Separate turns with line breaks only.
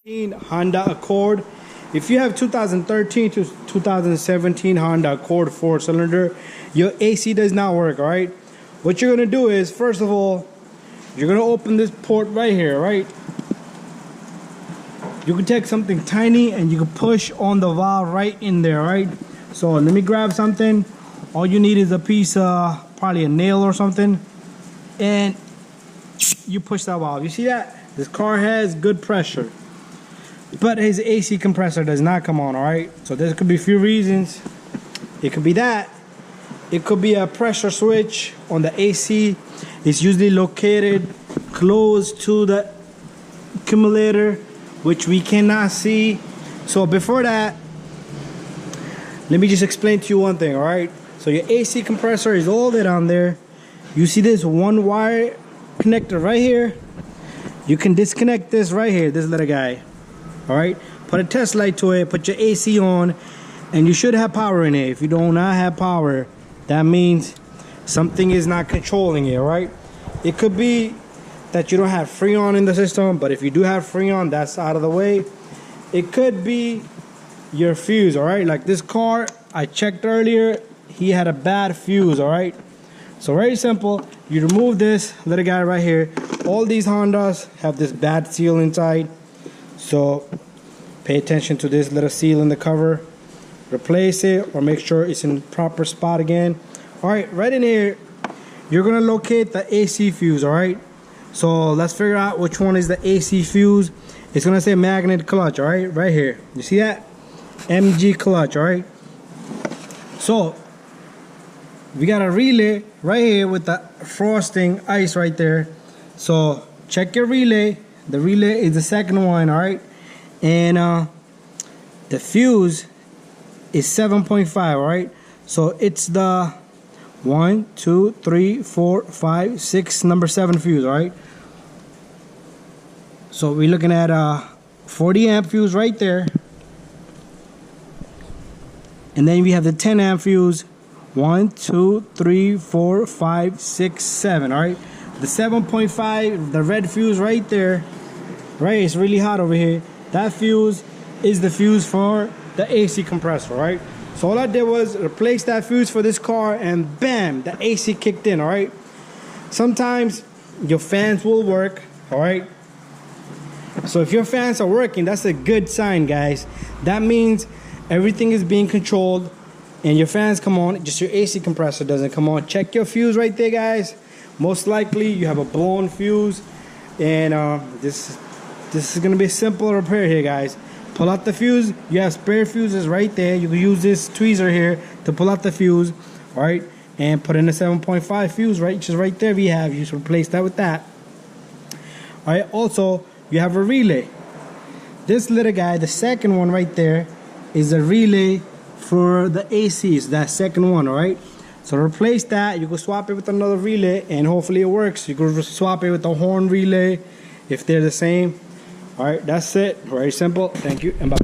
Honda Accord. If you have 2013 to 2017 Honda Accord 4-cylinder, your AC does not work. All right, what you're gonna do is, first of all, you're gonna open this port right here. Right, you can take something tiny and you can push on the valve right in there. Right, so let me grab something. All you need is a piece of probably a nail or something, and you push that valve. You see that? This car has good pressure, but his AC compressor does not come on. All right, so there could be a few reasons. It could be that. It could be a pressure switch on the AC. It's usually located close to the accumulator, which we cannot see. So before that, let me just explain to you one thing. All right, so your AC compressor is all the way down there. You see this one wire connector right here. You can disconnect this right here, this little guy. All right, put a test light to it, put your AC on, and you should have power in it. If you do not have power, that means something is not controlling it. All right, it could be that you don't have Freon in the system, but if you do have Freon, that's out of the way. It could be your fuse. All right, like this car I checked earlier, he had a bad fuse. All right, so very simple. You remove this little guy right here. All these Hondas have this bad seal inside, so pay attention to this little seal in the cover. Replace it or make sure it's in proper spot again. All right, right in here, you're gonna locate the AC fuse. All right, so let's figure out which one is the AC fuse. It's gonna say magnet clutch. All right, right here. You see that? MG clutch. All right, so we got a relay right here with the frosting ice right there. So check your relay. The relay is the second one. All right, and the fuse is 7.5. all right, so it's the 1 2 3 4 5 6 number 7 fuse. All right, so we're looking at a 40 amp fuse right there, and then we have the 10 amp fuse. 1 2 3 4 5 6 7. all right, the 7.5, the red fuse right there, right? It's really hot over here. That fuse is the fuse for the AC compressor. All right, so all I did was replace that fuse for this car, and bam, the AC kicked in. All right, sometimes your fans will work. All right, so if your fans are working, that's a good sign, guys. That means everything is being controlled and your fans come on, just your AC compressor doesn't come on. Check your fuse right there, guys. Most likely you have a blown fuse, and this is gonna be a simple repair here, guys. Pull out the fuse. You have spare fuses right there. You can use this tweezer here to pull out the fuse, all right, and put in a 7.5 fuse right just right there. We have, you just replace that with that. All right, also you have a relay. This little guy, the second one right there, is a relay for the ACs, that second one. All right, so replace that. You can swap it with another relay and hopefully it works. You can swap it with the horn relay if they're the same. All right, that's it. Very simple. Thank you and bye.